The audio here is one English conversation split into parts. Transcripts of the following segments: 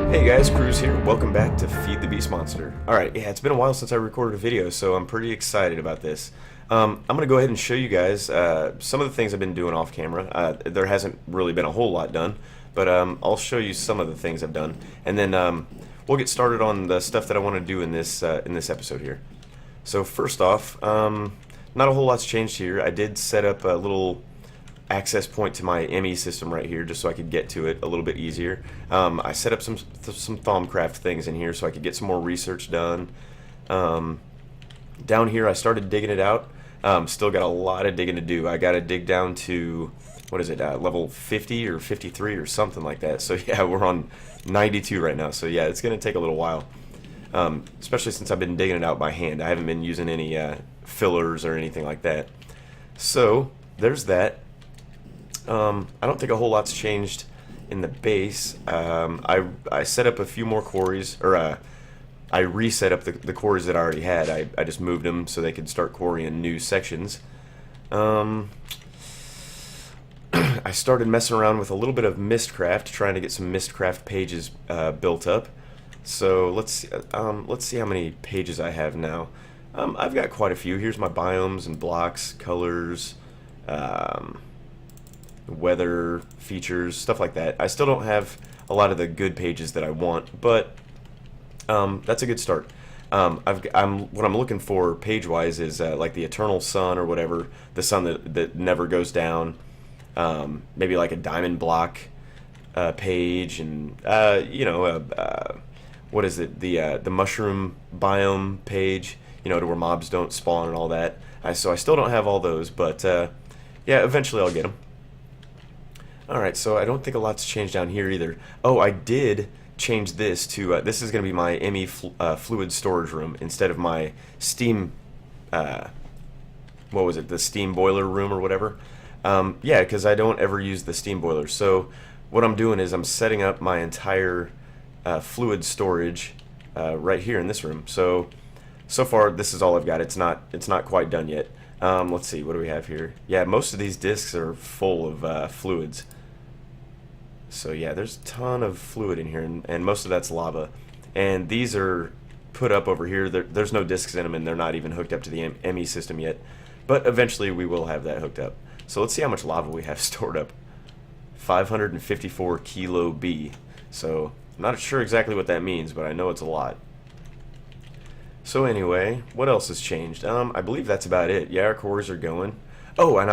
Hey guys, Cruz here. Welcome back to FTB Monster. Alright, yeah, it's been a while since I recorded a video, so I'm pretty excited about this. I'm going to go ahead and show you guys some of the things I've been doing off camera. There hasn't really been a whole lot done, but I'll show you some of the things I've done. And then we'll get started on the stuff that I want to do in this episode here. So first off, not a whole lot's changed here. I did set up a little access point to my ME system right here just so I could get to it a little bit easier. I set up some Thaumcraft things in here so I could get some more research done. Down here I started digging it out. Still got a lot of digging to do. I got to dig down to, what is it, level 50 or 53 or something like that. So yeah, we're on 92 right now. So yeah, it's going to take a little while. Especially since I've been digging it out by hand. I haven't been using any fillers or anything like that. So there's that. I don't think a whole lot's changed in the base. I set up a few more quarries, or I reset up the quarries that I already had. I just moved them so they could start quarrying new sections. I started messing around with a little bit of Mistcraft, trying to get some Mistcraft pages built up. So let's see how many pages I have now. I've got quite a few. Here's my biomes and blocks, colors, weather features, stuff like that. I still don't have a lot of the good pages that I want, but that's a good start. What I'm looking for page-wise is like the eternal sun or whatever, the sun that never goes down. Maybe like a diamond block page, and what is it? The mushroom biome page. You know, to where mobs don't spawn and all that. So I still don't have all those, but yeah, eventually I'll get them. Alright, so I don't think a lot's changed down here either. Oh, I did change this to, this is going to be my ME fluid storage room instead of my steam, what was it, the steam boiler room or whatever. Yeah, because I don't ever use the steam boiler. So what I'm doing is I'm setting up my entire fluid storage right here in this room. So far this is all I've got. It's not quite done yet. Let's see, what do we have here? Yeah, most of these discs are full of fluids. So yeah, there's a ton of fluid in here, and most of that's lava. And these are put up over here. There's no discs in them, and they're not even hooked up to the ME system yet. But eventually we will have that hooked up. So let's see how much lava we have stored up. 554 kilo B. So I'm not sure exactly what that means, but I know it's a lot. So anyway, what else has changed? I believe that's about it. Yeah, our cores are going. Oh, and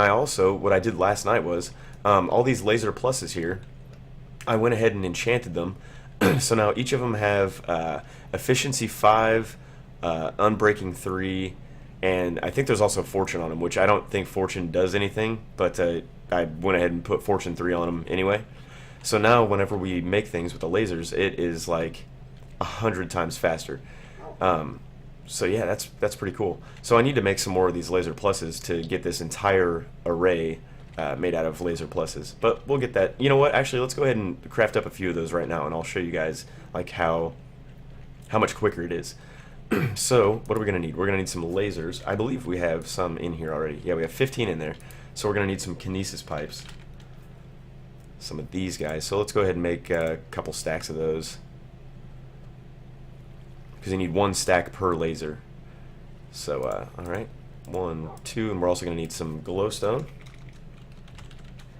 what I did last night was, all these laser pluses here, I went ahead and enchanted them. So now each of them have efficiency 5, unbreaking 3, and I think there's also fortune on them, which I don't think fortune does anything, but I went ahead and put fortune 3 on them anyway. So now whenever we make things with the lasers, it is like 100 times faster. So yeah, that's pretty cool. So I need to make some more of these laser pluses to get this entire array made out of laser pluses. But we'll get that. You know what? Actually, let's go ahead and craft up a few of those right now, and I'll show you guys like how much quicker it is. So what are we gonna need? We're gonna need some lasers. I believe we have some in here already. Yeah, we have 15 in there. So we're gonna need some kinesis pipes. Some of these guys. So let's go ahead and make a couple stacks of those, because you need 1 stack per laser. So, alright, 1, 2, and we're also going to need some glowstone.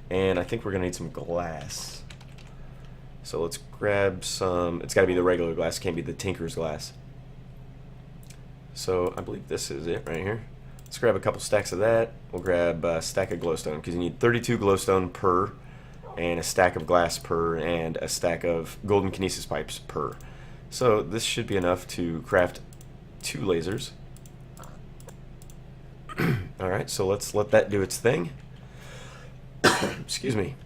And I think we're going to need some glass. So let's grab some, it's got to be the regular glass, can't be the Tinker's glass. So I believe this is it right here. Let's grab a couple stacks of that. We'll grab a stack of glowstone, because you need 32 glowstone per, and a stack of glass per, and a stack of golden kinesis pipes per. So this should be enough to craft 2 lasers. Alright, so let's let that do its thing. Excuse me.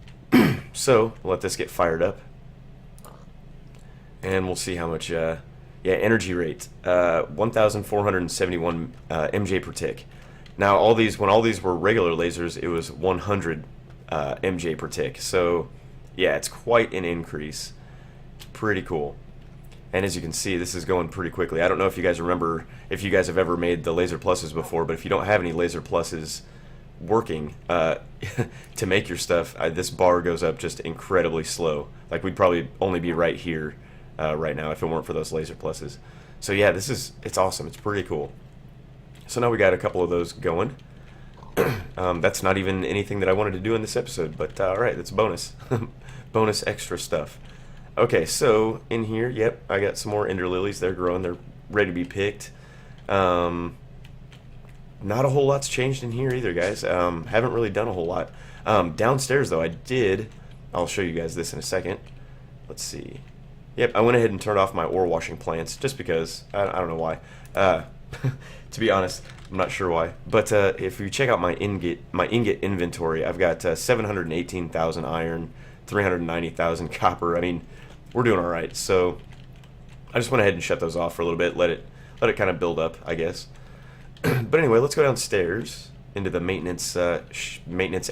So we'll let this get fired up, and we'll see how much yeah, energy rate, 1471 MJ per tick. Now when all these were regular lasers, it was 100 MJ per tick. So yeah, it's quite an increase. It's pretty cool. And as you can see, this is going pretty quickly. I don't know if you guys remember, if you guys have ever made the laser pluses before, but if you don't have any laser pluses working to make your stuff, this bar goes up just incredibly slow. Like we'd probably only be right here right now if it weren't for those laser pluses. So yeah, it's awesome. It's pretty cool. So now we got a couple of those going. That's not even anything that I wanted to do in this episode, but alright, that's bonus. Bonus extra stuff. Okay, so in here, yep, I got some more ender lilies. They're growing. They're ready to be picked. Not a whole lot's changed in here either, guys. Haven't really done a whole lot. Downstairs, though, I'll show you guys this in a second. Let's see. Yep, I went ahead and turned off my ore washing plants just because. I don't know why. To be honest, I'm not sure why. But if you check out my ingot inventory, I've got 718,000 iron, 390,000 copper. I mean, we're doing all right. So I just went ahead and shut those off for a little bit. Let it kind of build up, I guess. But anyway, let's go downstairs into the maintenance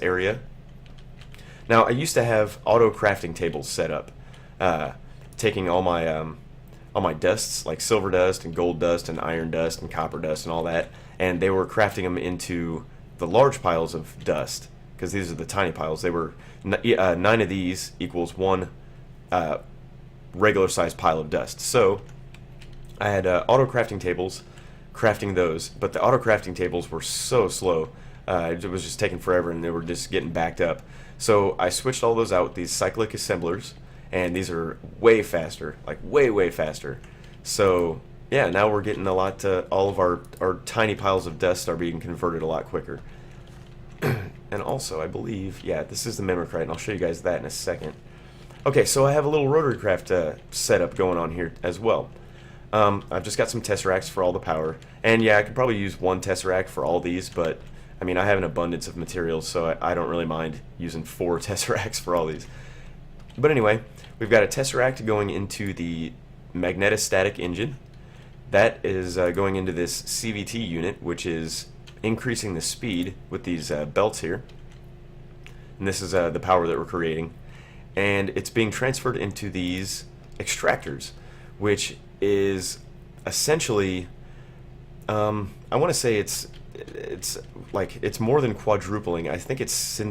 area. Now, I used to have auto crafting tables set up, taking all my dusts, like silver dust and gold dust and iron dust and copper dust and all that, and they were crafting them into the large piles of dust, because these are the tiny piles. They were 9 of these equals 1 regular sized pile of dust. So I had auto crafting tables crafting those, but the auto crafting tables were so slow. It was just taking forever, and they were just getting backed up. So I switched all those out with these cyclic assemblers, and these are way faster, like way faster. So yeah, now we're getting a lot. All of our tiny piles of dust are being converted a lot quicker. And also, I believe, yeah, this is the Mimicrite, and I'll show you guys that in a second. Okay, so I have a little rotary craft setup going on here as well. I've just got some tesseracts for all the power, and yeah, I could probably use 1 tesseract for all these, but I mean, I have an abundance of materials, so I don't really mind using 4 tesseracts for all these. But anyway, we've got a tesseract going into the magnetostatic engine. That is going into this CVT unit, which is increasing the speed with these belts here. And this is the power that we're creating. And it's being transferred into these extractors, which is essentially, I want to say it's more than quadrupling. I think it's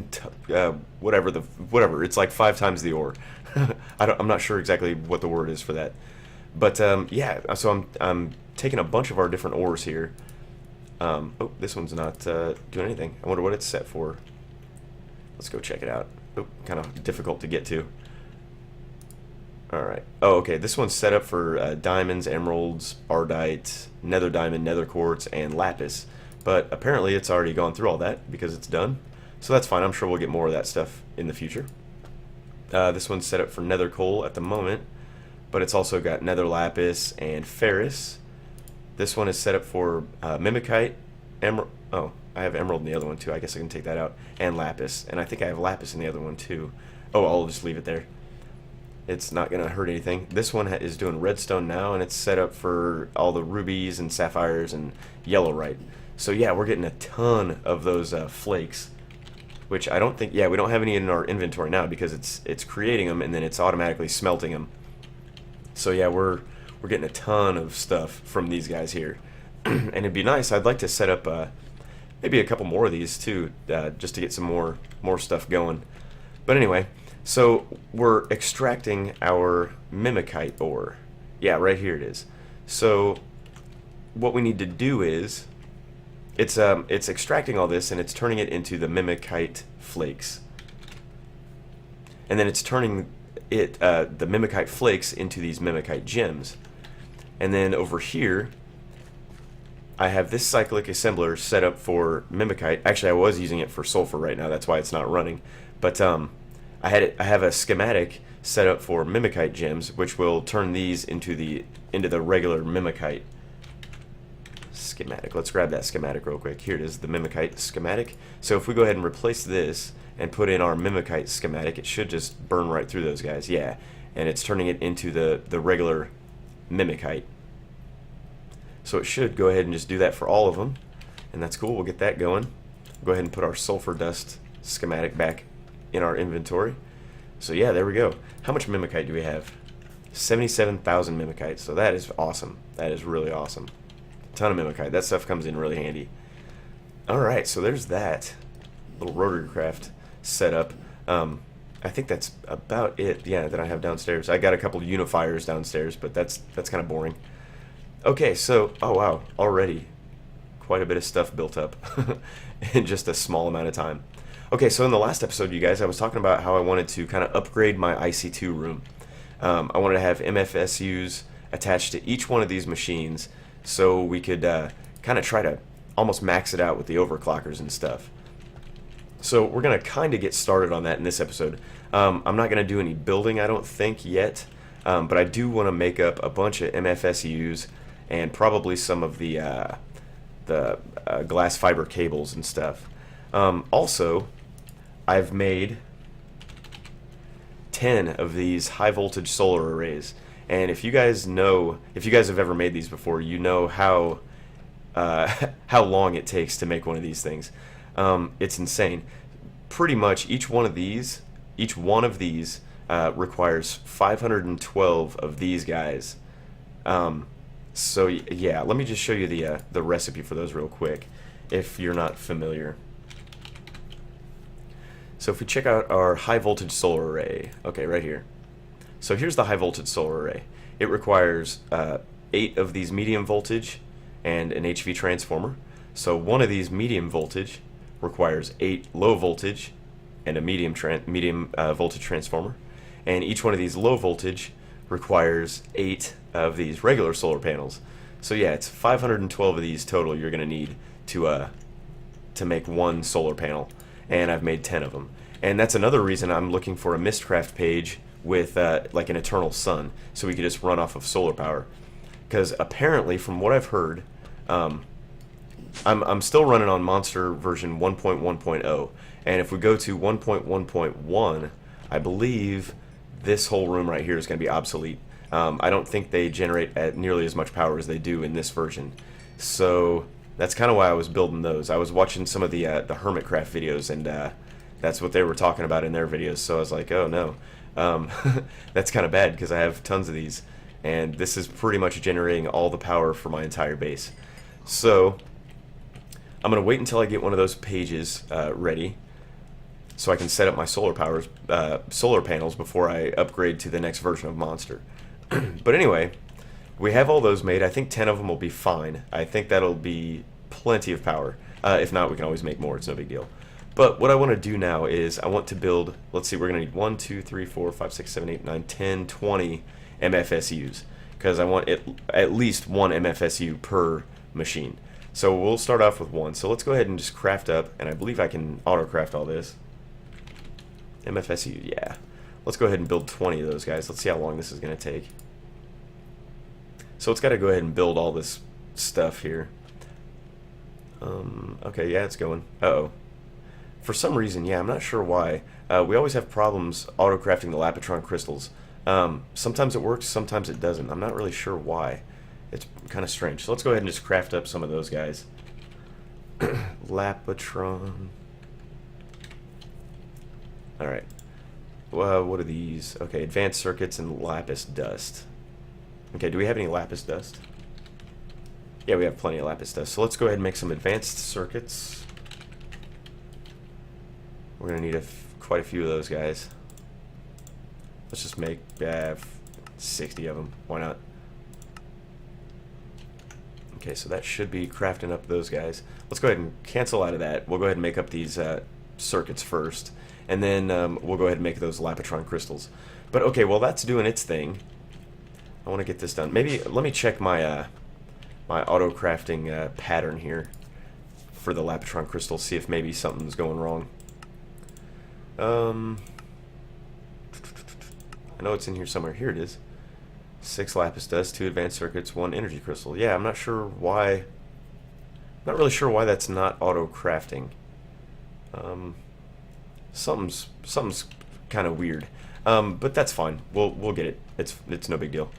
whatever. It's like 5 times the ore. I'm not sure exactly what the word is for that. But yeah, so I'm taking a bunch of our different ores here. Oh, this one's not doing anything. I wonder what it's set for. Let's go check it out. Oh, kind of difficult to get to. Alright. Oh, okay. This one's set up for diamonds, emeralds, ardite, nether diamond, nether quartz, and lapis. But apparently it's already gone through all that because it's done. So that's fine. I'm sure we'll get more of that stuff in the future. This one's set up for nether coal at the moment, but it's also got nether lapis and ferrous. This one is set up for mimicite, emerald. Oh, I have emerald in the other one too. I guess I can take that out. And lapis. And I think I have lapis in the other one too. Oh, I'll just leave it there. It's not going to hurt anything. This one is doing redstone now, and it's set up for all the rubies and sapphires and yellowite. So yeah, we're getting a ton of those flakes, which I don't think, yeah, we don't have any in our inventory now because it's creating them and then it's automatically smelting them. So yeah, we're getting a ton of stuff from these guys here. And it'd be nice, I'd like to set up maybe a couple more of these too, just to get some more stuff going. But anyway, so we're extracting our mimicite ore. Yeah, right here it is. So what we need to do is it's extracting all this and it's turning it into the mimicite flakes. And then it's turning the mimicite flakes into these mimicite gems. And then over here I have this cyclic assembler set up for mimicite. Actually, I was using it for sulfur right now. That's why it's not running. But I have a schematic set up for mimicite gems, which will turn these into the regular mimicite schematic. Let's grab that schematic real quick. Here it is, the mimicite schematic. So if we go ahead and replace this and put in our mimicite schematic, it should just burn right through those guys. Yeah, and it's turning it into the regular mimicite. So it should go ahead and just do that for all of them, and that's cool. We'll get that going. Go ahead and put our sulfur dust schematic back in our inventory. So yeah, there we go. How much mimicite do we have? 77,000 mimicite. So that is awesome. That is really awesome. Ton of mimicite. That stuff comes in really handy. Alright, so there's that little rotary craft setup. I think that's about it, yeah, that I have downstairs. I got a couple unifiers downstairs, but that's kind of boring. Okay, so, oh wow, already quite a bit of stuff built up in just a small amount of time. Okay, so in the last episode, you guys, I was talking about how I wanted to kind of upgrade my IC2 room. I wanted to have MFSUs attached to each one of these machines so we could kind of try to almost max it out with the overclockers and stuff. So we're going to kind of get started on that in this episode. I'm not going to do any building, I don't think, yet. But I do want to make up a bunch of MFSUs and probably some of the glass fiber cables and stuff. Also, I've made 10 of these high voltage solar arrays. And if you guys have ever made these before, you know how long it takes to make one of these things. It's insane. Pretty much each one of these requires 512 of these guys. So yeah, let me just show you the recipe for those real quick, if you're not familiar. So if we check out our high voltage solar array, okay, right here. So here's the high voltage solar array. It requires 8 of these medium voltage and an HV transformer. So one of these medium voltage requires 8 low voltage and a medium voltage transformer, and each one of these low voltage requires 8 of these regular solar panels. So yeah, it's 512 of these total you're going to need to make one solar panel, and I've made 10 of them. And that's another reason I'm looking for a Mistcraft page with like an eternal sun, so we could just run off of solar power. Because apparently, from what I've heard, I'm still running on Monster version 1.1.0, and if we go to 1.1.1, I believe this whole room right here is going to be obsolete. I don't think they generate at nearly as much power as they do in this version. So that's kind of why I was building those. I was watching some of the Hermitcraft videos, and that's what they were talking about in their videos. So I was like, oh no, that's kind of bad because I have tons of these, and this is pretty much generating all the power for my entire base. So I'm going to wait until I get one of those pages ready, so I can set up my solar panels before I upgrade to the next version of Monster. But anyway, we have all those made. I think 10 of them will be fine. I think that'll be plenty of power. If not, we can always make more. It's no big deal. But what I want to do now is I want to build, let's see, we're going to need 1, 2, 3, 4, 5, 6, 7, 8, 9, 10, 20 MFSUs, because I want at least one MFSU per machine. So we'll start off with 1. So let's go ahead and just craft up, and I believe I can auto-craft all this. MFSU, yeah. Let's go ahead and build 20 of those guys. Let's see how long this is going to take. So it's got to go ahead and build all this stuff here. Okay, yeah, it's going. Uh-oh. For some reason, yeah, I'm not sure why. We always have problems auto-crafting the Lapitron crystals. Sometimes it works, sometimes it doesn't. I'm not really sure why. It's kind of strange. So let's go ahead and just craft up some of those guys. Lapitron. Alright. What are these? Okay, advanced circuits and lapis dust. Okay, do we have any lapis dust? Yeah, we have plenty of lapis dust. So let's go ahead and make some advanced circuits. We're going to need quite a few of those guys. Let's just make 60 of them. Why not? Okay, so that should be crafting up those guys. Let's go ahead and cancel out of that. We'll go ahead and make up these circuits first, and then we'll go ahead and make those Lapitron crystals. But okay, while that's doing its thing, I want to get this done. Maybe let me check my my auto crafting pattern here for the Lapitron crystals. See if maybe something's going wrong. I know it's in here somewhere. Here it is. 6 lapis dust, 2 advanced circuits, 1 energy crystal. Yeah, I'm not sure why. Not really sure why that's not auto crafting. Something's kind of weird. But that's fine. We'll get it. It's no big deal.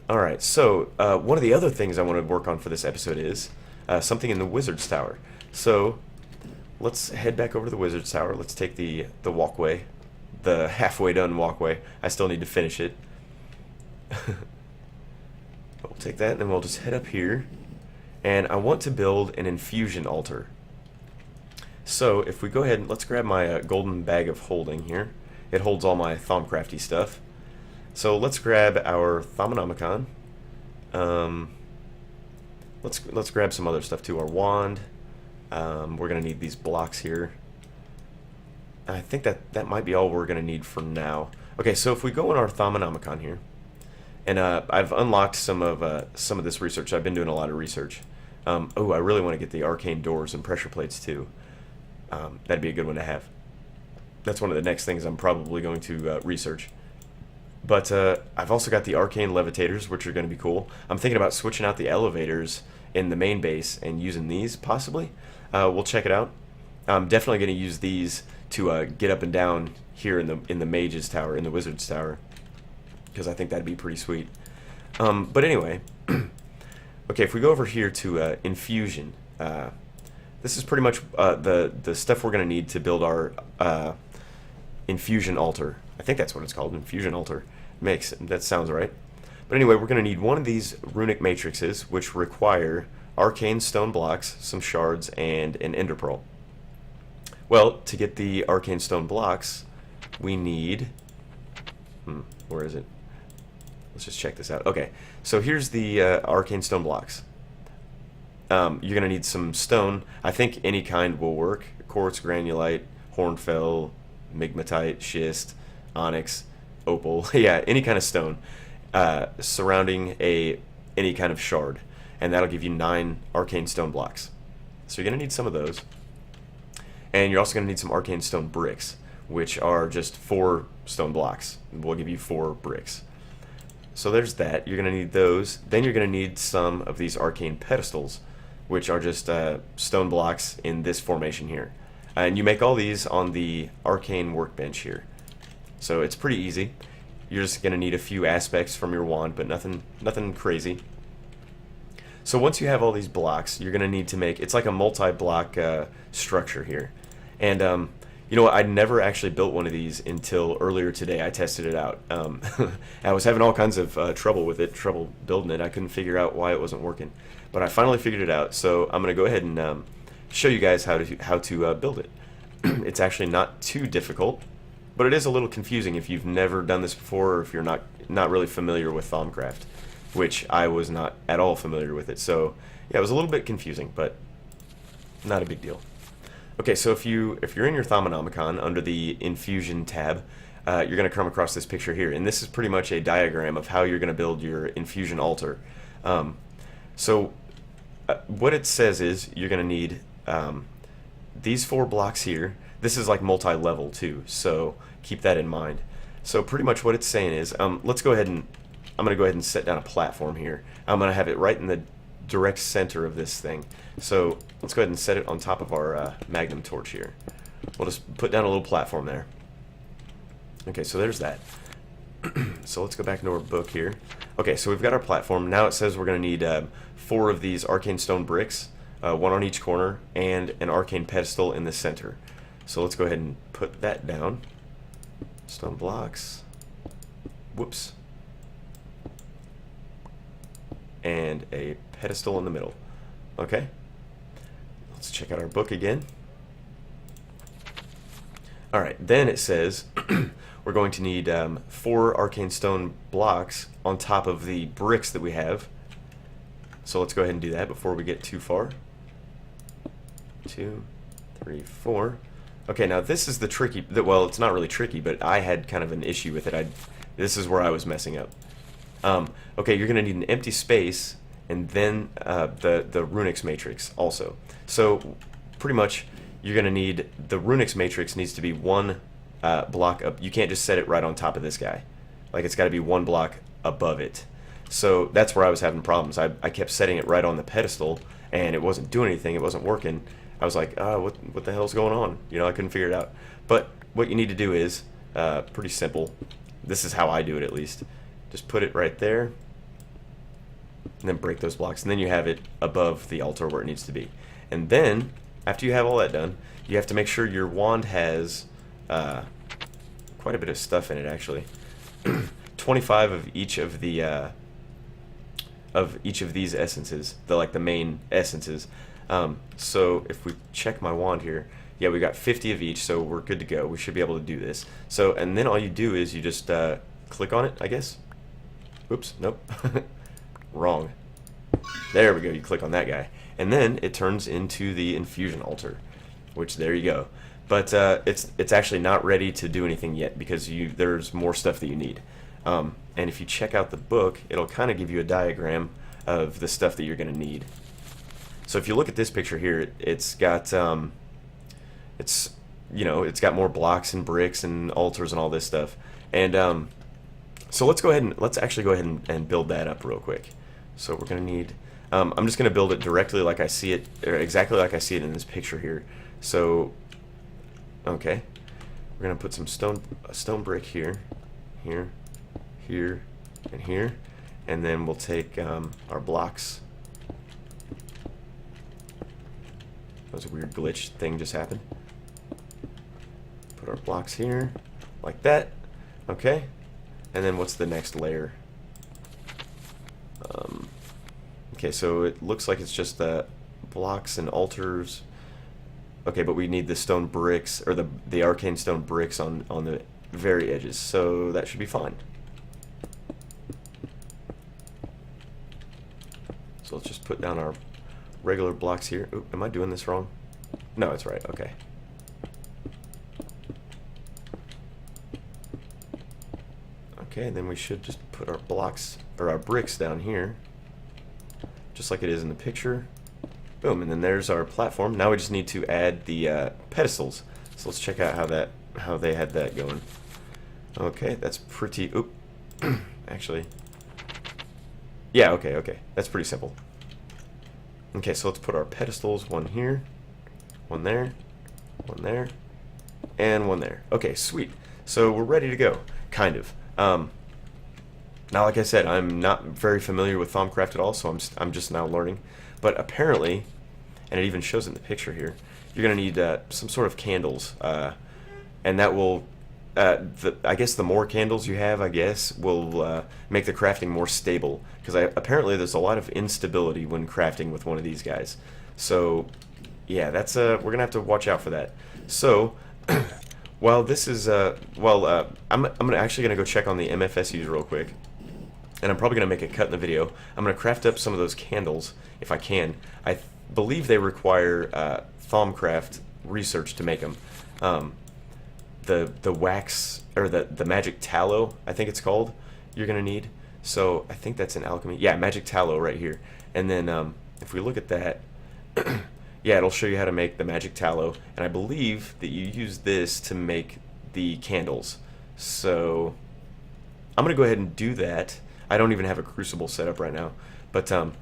All right. So one of the other things I want to work on for this episode is something in the Wizard's Tower. So let's head back over to the Wizard's Tower. Let's take the walkway, the halfway done walkway. I still need to finish it. We'll take that, and then we'll just head up here. And I want to build an infusion altar. So if we go ahead and let's grab my golden bag of holding here, It holds all my Thaumcrafty stuff. So let's grab our Thaumonomicon. Let's grab some other stuff too. Our wand. We're gonna need these blocks here. I think that might be all we're gonna need for now. Okay, so if we go in our Thaumonomicon here, and I've unlocked some of this research. I've been doing a lot of research. Oh, I really want to get the arcane doors and pressure plates too. That'd be a good one to have. That's one of the next things I'm probably going to research. But I've also got the arcane levitators, which are going to be cool. I'm thinking about switching out the elevators in the main base and using these, possibly. We'll check it out. I'm definitely going to use these to get up and down here in the mage's tower, in the wizard's tower, because I think that'd be pretty sweet. But anyway, okay, if we go over here to infusion, this is pretty much the stuff we're going to need to build our infusion altar. I think that's what it's called, infusion altar. That sounds right. But anyway, we're going to need one of these runic matrices, which require arcane stone blocks, some shards, and an ender pearl. Well, to get the arcane stone blocks, we need... where is it? Let's just check this out. Okay, so here's the arcane stone blocks. You're going to need some stone. I think any kind will work. Quartz, granulite, hornfell, migmatite, schist, onyx, opal. Yeah, any kind of stone surrounding any kind of shard. And that'll give you 9 arcane stone blocks. So you're going to need some of those. And you're also going to need some arcane stone bricks, which are just 4 stone blocks. We'll give you 4 bricks. So there's that. You're going to need those. Then you're going to need some of these arcane pedestals, which are just stone blocks in this formation here. And you make all these on the arcane workbench here. So it's pretty easy. You're just going to need a few aspects from your wand, but nothing crazy. So once you have all these blocks, you're going to need to make... It's like a multi-block structure here. And you know what? I never actually built one of these until earlier today. I tested it out. I was having all kinds of trouble with it, trouble building it. I couldn't figure out why it wasn't working. But I finally figured it out, so I'm going to go ahead and show you guys how to build it. It's actually not too difficult, but it is a little confusing if you've never done this before, or if you're not really familiar with Thaumcraft, which I was not at all familiar with it. So yeah, it was a little bit confusing, but not a big deal. Okay, so if you're in your Thaumonomicon under the Infusion tab, you're going to come across this picture here, and this is pretty much a diagram of how you're going to build your Infusion altar. What it says is you're going to need these 4 blocks here. This is like multi-level too, so keep that in mind. So pretty much what it's saying is, let's go ahead and I'm going to go ahead and set down a platform here. I'm going to have it right in the direct center of this thing. So let's go ahead and set it on top of our magnum torch here. We'll just put down a little platform there. Okay, so there's that. So let's go back into our book here. Okay, so we've got our platform. Now it says we're going to need 4 of these arcane stone bricks, 1 on each corner, and an arcane pedestal in the center. So let's go ahead and put that down. Stone blocks. Whoops. And a pedestal in the middle. Okay. Let's check out our book again. Alright, then it says we're going to need 4 arcane stone blocks on top of the bricks that we have. So let's go ahead and do that before we get too far. 2, 3, 4. Okay, now this is the tricky... Well, it's not really tricky, but I had kind of an issue with it. This is where I was messing up. Okay, you're going to need an empty space, and then the Runix matrix also. So pretty much you're going to need... The Runix matrix needs to be 1 block up. You can't just set it right on top of this guy. Like, it's got to be 1 block above it. So that's where I was having problems. I kept setting it right on the pedestal, and it wasn't doing anything. It wasn't working. I was like, what the hell's going on? You know, I couldn't figure it out. But what you need to do is pretty simple. This is how I do it, at least. Just put it right there, and then break those blocks, and then you have it above the altar where it needs to be. And then, after you have all that done, you have to make sure your wand has quite a bit of stuff in it, actually. 25 of each of the these essences, the main essences. So if we check my wand here, Yeah, we got 50 of each, so we're good to go. We should be able to do this. So, and then all you do is you just click on it, I guess. Oops, nope. Wrong. There we go, you click on that guy. And then it turns into the infusion altar, which there you go. But it's actually not ready to do anything yet because there's more stuff that you need. And if you check out the book, it'll kind of give you a diagram of the stuff that you're going to need. So if you look at this picture here, it's got it's got more blocks and bricks and altars and all this stuff. And so let's actually go ahead and build that up real quick. So we're going to need I'm just going to build it directly like I see it, or exactly like I see it in this picture here. So okay, we're going to put some stone brick here, here, and here, and then we'll take our blocks. That was a weird glitch thing just happened. Put our blocks here, like that. Okay, and then what's the next layer? Okay, so it looks like it's just the blocks and altars. Okay, but we need the stone bricks, or the arcane stone bricks on the very edges, so that should be fine. So let's just put down our regular blocks here. Oop, am I doing this wrong? No, it's right. Okay. Okay, then we should just put our blocks, or our bricks down here, just like it is in the picture. Boom, and then there's our platform. Now we just need to add the pedestals. So let's check out how they had that going. Okay, that's pretty. Oop, actually, yeah. Okay, that's pretty simple. Okay, so let's put our pedestals, one here, one there, and one there. Okay, sweet. So we're ready to go, kind of. Now, like I said, I'm not very familiar with Thaumcraft at all, so I'm just now learning. But apparently, and it even shows in the picture here, you're going to need some sort of candles, and that will, I guess the more candles you have, I guess, will make the crafting more stable. Because apparently there's a lot of instability when crafting with one of these guys. So, yeah, that's we're going to have to watch out for that. So, while this is, I'm actually going to go check on the MFSUs real quick. And I'm probably going to make a cut in the video. I'm going to craft up some of those candles, if I can. I believe they require Thaumcraft research to make them. The wax, or the magic tallow, I think it's called, you're going to need. So I think that's in alchemy. Yeah, magic tallow right here. And then if we look at that, yeah, it'll show you how to make the magic tallow. And I believe that you use this to make the candles. So I'm going to go ahead and do that. I don't even have a crucible set up right now, but I'm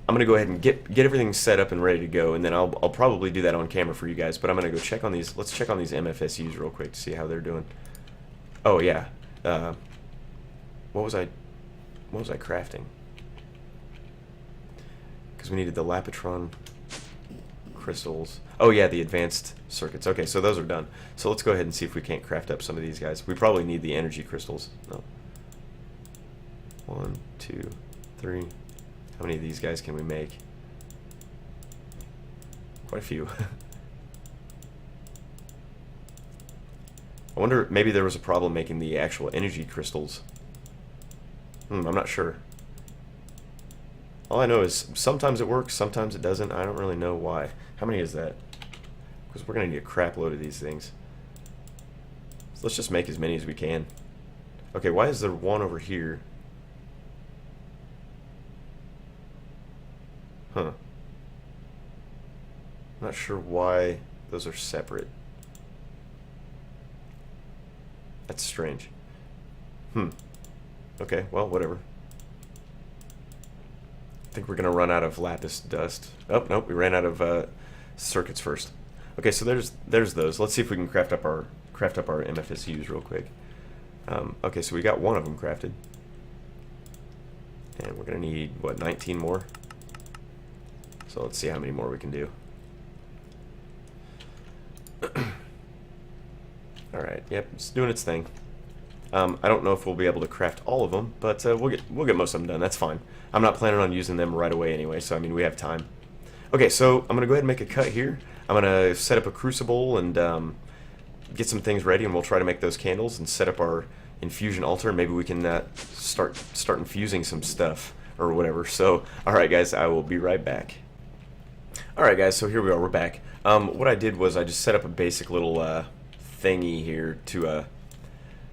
gonna go ahead and get everything set up and ready to go, and then I'll probably do that on camera for you guys. But I'm gonna go check on these. Let's check on these MFSUs real quick to see how they're doing. Oh yeah, what was I crafting? Because we needed the Lapitron crystals. Oh yeah, the advanced circuits. Okay, so those are done. So let's go ahead and see if we can't craft up some of these guys. We probably need the energy crystals. No. 1, 2, 3. How many of these guys can we make? Quite a few. I wonder, maybe there was a problem making the actual energy crystals. I'm not sure. All I know is sometimes it works, sometimes it doesn't. I don't really know why. How many is that? Because we're going to need a crap load of these things. So let's just make as many as we can. Okay, why is there one over here? Huh. I'm not sure why those are separate. That's strange. Okay, well, whatever. I think we're gonna run out of lapis dust. Oh, nope, we ran out of circuits first. Okay, so there's those. Let's see if we can craft up our MFSUs real quick. Okay, so we got one of them crafted. And we're gonna need, what, 19 more? So let's see how many more we can do. Alright, yep, it's doing its thing. I don't know if we'll be able to craft all of them, but we'll get most of them done. That's fine. I'm not planning on using them right away anyway, so I mean, we have time. Okay, so I'm going to go ahead and make a cut here. I'm gonna set up a crucible and get some things ready, and we'll try to make those candles and set up our infusion altar. Maybe we can start infusing some stuff or whatever. So, all right, guys, I will be right back. All right, guys, so here we are. We're back. What I did was I just set up a basic little thingy here to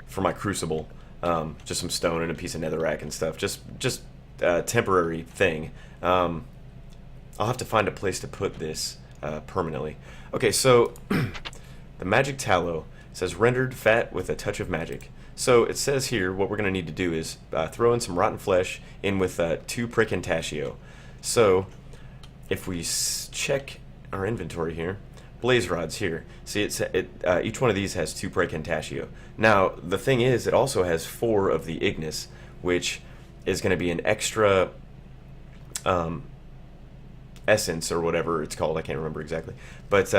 for my crucible. Just some stone and a piece of netherrack and stuff. Just temporary thing. I'll have to find a place to put this permanently. Okay, so the magic tallow says rendered fat with a touch of magic. So it says here what we're going to need to do is throw in some rotten flesh in with 2 pricantaccio. So if we check our inventory here, blaze rods here. See, each one of these has 2 pricantaccio. Now the thing is, it also has 4 of the ignis, which is going to be an extra essence or whatever it's called. I can't remember exactly, but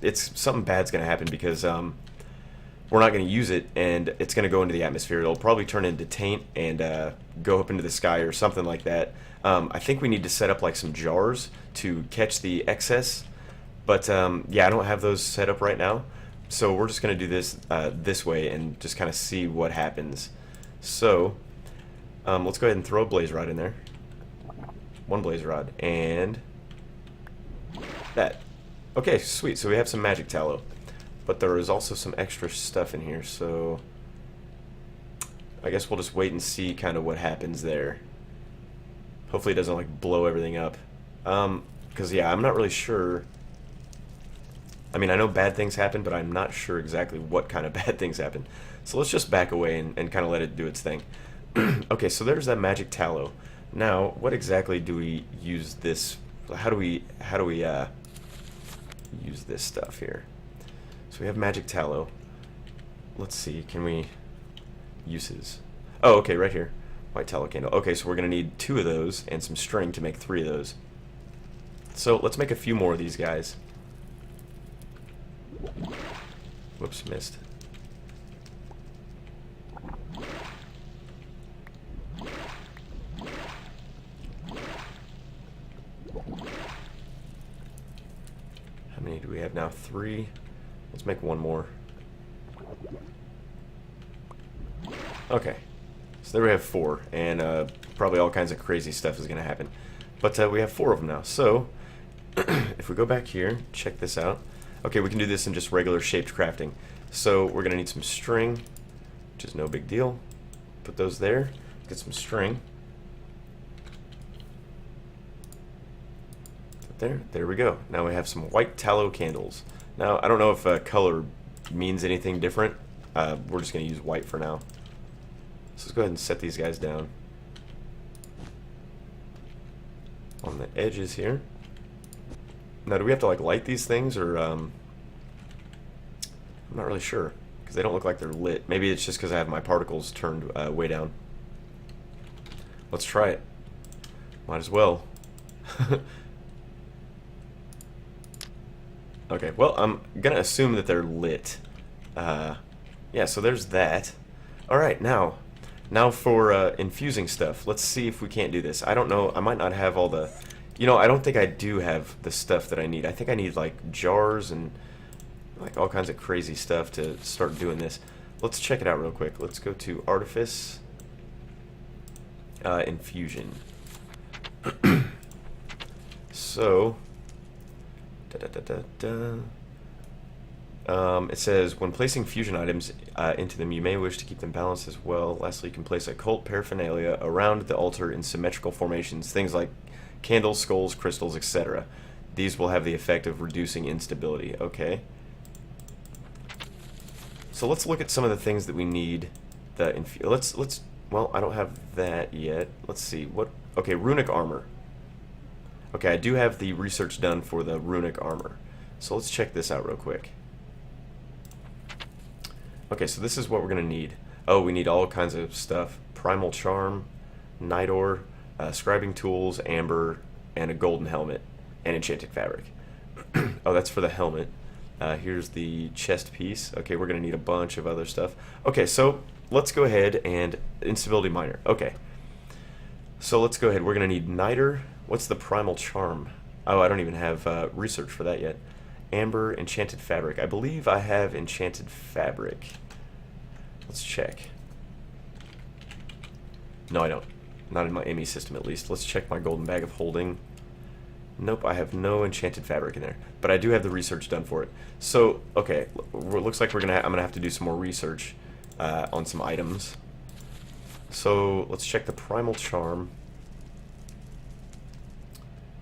it's something bad's gonna happen because we're not gonna use it, and it's gonna go into the atmosphere. It'll probably turn into taint and go up into the sky or something like that. I think we need to set up like some jars to catch the excess, but yeah, I don't have those set up right now, so we're just gonna do this this way and just kind of see what happens. So let's go ahead and throw a blaze rod in there. 1 blaze rod and that. Okay, sweet. So we have some magic tallow, but there is also some extra stuff in here, so I guess we'll just wait and see kind of what happens there. Hopefully it doesn't like blow everything up, because yeah, I'm not really sure. I mean, I know bad things happen, but I'm not sure exactly what kind of bad things happen. So let's just back away and kind of let it do its thing. Okay, so there's that magic tallow. Now, what exactly do we use this? How do we use this stuff here? So we have magic tallow. Let's see, can we uses? Oh, okay, right here, white tallow candle. Okay, so we're gonna need 2 of those and some string to make 3 of those. So let's make a few more of these guys. Whoops, missed. How many do we have now? 3. Let's make 1 more. Okay. So there we have 4, and probably all kinds of crazy stuff is going to happen. But we have 4 of them now. So if we go back here, check this out. Okay, we can do this in just regular shaped crafting. So we're going to need some string, which is no big deal. Put those there. Get some string. There we go. Now we have some white tallow candles. Now, I don't know if color means anything different. We're just going to use white for now. So let's go ahead and set these guys down on the edges here. Now, do we have to like light these things, or I'm not really sure because they don't look like they're lit. Maybe it's just because I have my particles turned way down. Let's try it. Might as well. Okay, well, I'm gonna assume that they're lit. Yeah, so there's that. Alright, now for infusing stuff. Let's see if we can't do this. I don't know, I might not have all the... You know, I don't think I do have the stuff that I need. I think I need, like, jars and, like, all kinds of crazy stuff to start doing this. Let's check it out real quick. Let's go to Artifice, Infusion. So... it says, when placing fusion items into them, you may wish to keep them balanced as well. Lastly, you can place occult paraphernalia around the altar in symmetrical formations, things like candles, skulls, crystals, etc. These will have the effect of reducing instability. Okay. So let's look at some of the things that we need. Well, I don't have that yet. Let's see. Okay, runic armor. Okay, I do have the research done for the runic armor. So let's check this out real quick. Okay, so this is what we're going to need. Oh, we need all kinds of stuff. Primal charm, night ore, scribing tools, amber, and a golden helmet, and enchanted fabric. Oh, that's for the helmet. Here's the chest piece. Okay, we're going to need a bunch of other stuff. Okay, so let's go ahead and... Instability miner. Okay. So let's go ahead. We're going to need niter. What's the primal charm? Oh, I don't even have research for that yet. Amber, enchanted fabric. I believe I have enchanted fabric. Let's check. No, I don't. Not in my ME system, at least. Let's check my golden bag of holding. Nope, I have no enchanted fabric in there. But I do have the research done for it. So, okay, looks like I'm gonna have to do some more research on some items. So, let's check the primal charm.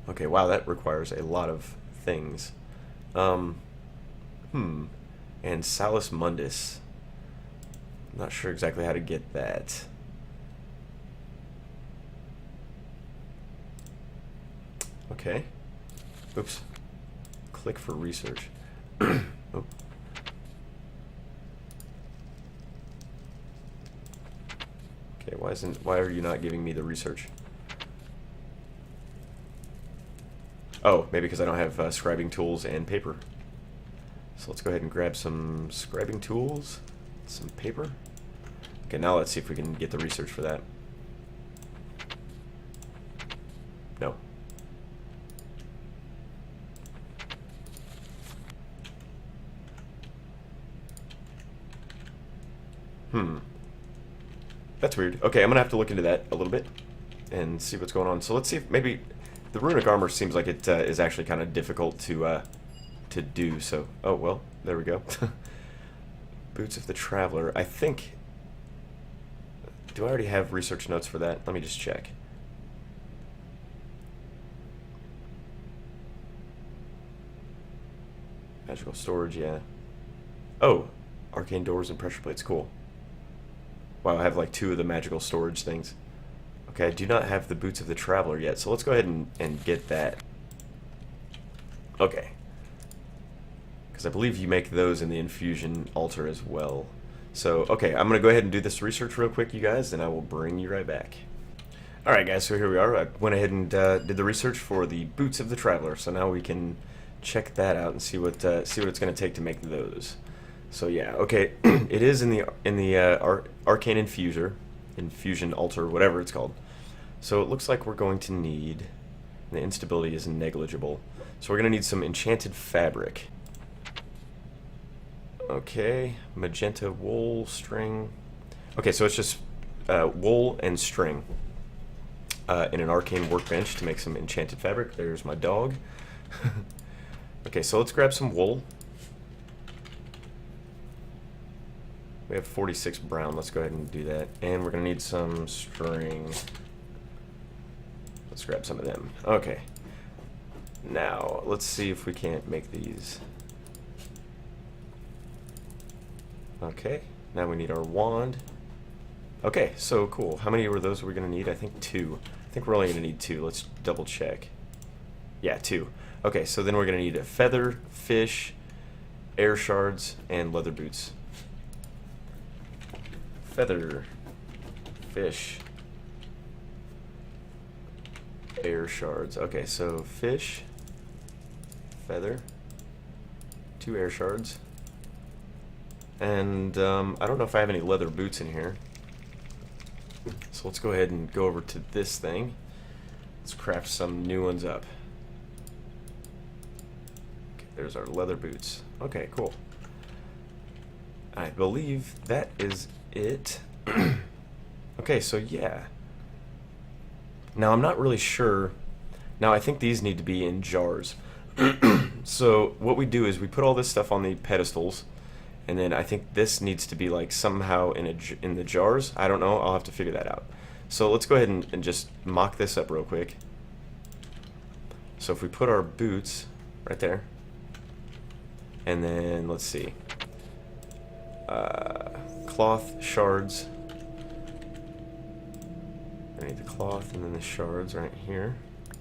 Okay, wow, that requires a lot of things. And Salus Mundus. I'm not sure exactly how to get that. Okay. Oops. Click for research. Oh. Okay, why are you not giving me the research? Oh, maybe because I don't have scribing tools and paper. So let's go ahead and grab some scribing tools, some paper. Okay, now let's see if we can get the research for that. No. That's weird. Okay, I'm gonna have to look into that a little bit and see what's going on. So let's see if maybe the runic armor seems like it is actually kind of difficult to do. So, oh well, there we go. Boots of the Traveler. I think. Do I already have research notes for that? Let me just check. Magical storage, yeah. Oh, arcane doors and pressure plates. Cool. Wow, I have like 2 of the magical storage things. Okay, I do not have the Boots of the Traveler yet, so let's go ahead and get that. Okay. Because I believe you make those in the infusion altar as well. So, okay, I'm going to go ahead and do this research real quick, you guys, and I will bring you right back. Alright guys, so here we are. I went ahead and did the research for the Boots of the Traveler, so now we can check that out and see what it's going to take to make those. So yeah, okay, it is in the arcane infusion altar, whatever it's called. So it looks like we're going to need, the instability is negligible. So we're going to need some enchanted fabric. Okay, magenta wool string. Okay, so it's just wool and string in an arcane workbench to make some enchanted fabric. There's my dog. Okay, so let's grab some wool. We have 46 brown. Let's go ahead and do that. And we're going to need some string. Let's grab some of them. Okay. Now, let's see if we can't make these. Okay. Now we need our wand. Okay, so cool. How many were those we're going to need? I think 2. I think we're only going to need 2. Let's double check. Yeah, 2. Okay, so then we're going to need a feather, fish, air shards, and leather boots. Feather, fish, air shards. Okay, so fish, feather, 2 air shards, and I don't know if I have any leather boots in here. So let's go ahead and go over to this thing. Let's craft some new ones up. Okay, there's our leather boots. Okay, cool. I believe that is it. Okay, so yeah. Now I'm not really sure. Now I think these need to be in jars. So what we do is we put all this stuff on the pedestals, and then I think this needs to be like somehow in the jars. I don't know. I'll have to figure that out. So let's go ahead and just mock this up real quick. So if we put our boots right there, and then let's see. Cloth shards. I need the cloth and then the shards right here.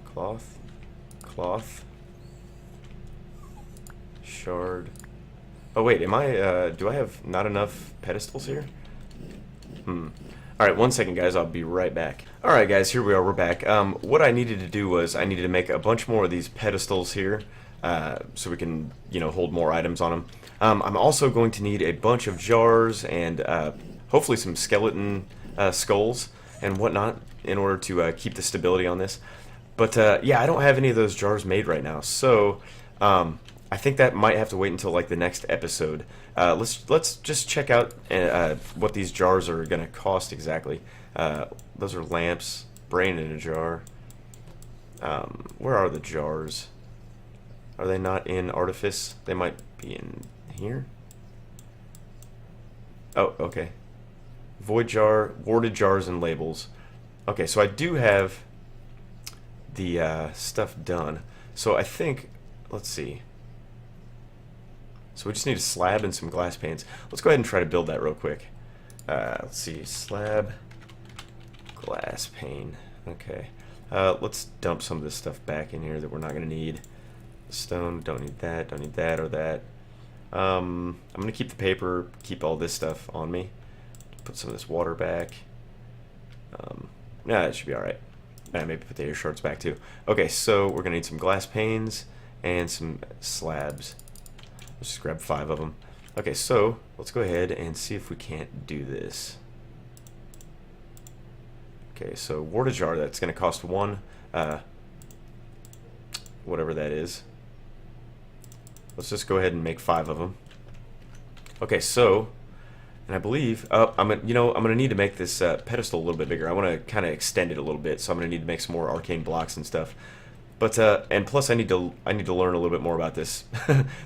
Cloth, cloth, shard. Oh wait, am I? Do I have not enough pedestals here? All right, 1 second, guys. I'll be right back. All right, guys. Here we are. We're back. What I needed to do was I needed to make a bunch more of these pedestals here, so we can, hold more items on them. I'm also going to need a bunch of jars and hopefully some skeleton skulls and whatnot in order to keep the stability on this. But yeah, I don't have any of those jars made right now, so I think that might have to wait until like the next episode. Let's just check out what these jars are gonna cost exactly. Those are lamps, brain in a jar. Where are the jars? Are they not in artifice? They might be in here. Oh, okay. Void jar, warded jars, and labels. Okay, so I do have the stuff done. So I think, let's see. So we just need a slab and some glass panes. Let's go ahead and try to build that real quick. Let's see, slab, glass pane. Okay. Let's dump some of this stuff back in here that we're not going to need. Stone, don't need that or that. I'm going to keep the paper, keep all this stuff on me. Put some of this water back. Yeah, it should be alright. Maybe put the air shards back too. Okay, so we're going to need some glass panes and some slabs. Let's just grab 5 of them. Okay, so let's go ahead and see if we can't do this. Okay, so warded jar, that's going to cost 1, whatever that is. Let's just go ahead and make 5 of them. Okay, so, and I believe, I'm gonna need to make this pedestal a little bit bigger. I want to kind of extend it a little bit, so I'm gonna need to make some more arcane blocks and stuff. But and plus, I need to learn a little bit more about this,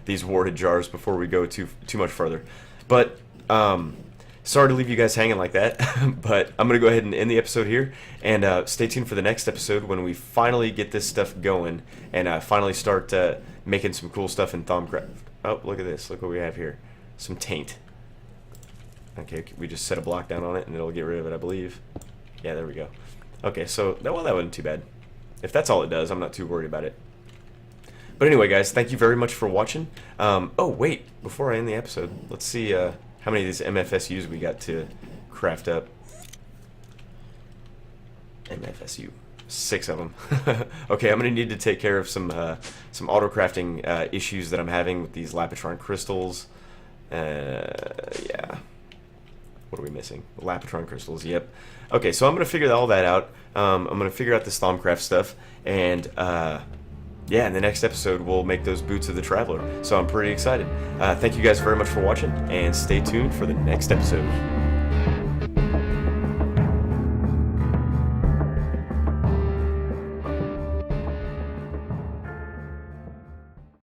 these warded jars before we go too much further. But sorry to leave you guys hanging like that, but I'm going to go ahead and end the episode here, and stay tuned for the next episode when we finally get this stuff going, and finally start making some cool stuff in Thaumcraft. Oh, look at this. Look what we have here. Some taint. Okay, we just set a block down on it, and it'll get rid of it, I believe. Yeah, there we go. Okay, so, well, that wasn't too bad. If that's all it does, I'm not too worried about it. But anyway, guys, thank you very much for watching. Oh, wait, before I end the episode, let's see how many of these MFSUs we got to craft up. MFSU. 6 of them. Okay, I'm going to need to take care of some auto-crafting issues that I'm having with these Lapitron crystals. Yeah. What are we missing? Lapitron crystals, yep. Okay, so I'm going to figure all that out. I'm going to figure out this Thaumcraft stuff, and yeah, in the next episode we'll make those boots of the Traveler. So I'm pretty excited. Thank you guys very much for watching, and stay tuned for the next episode.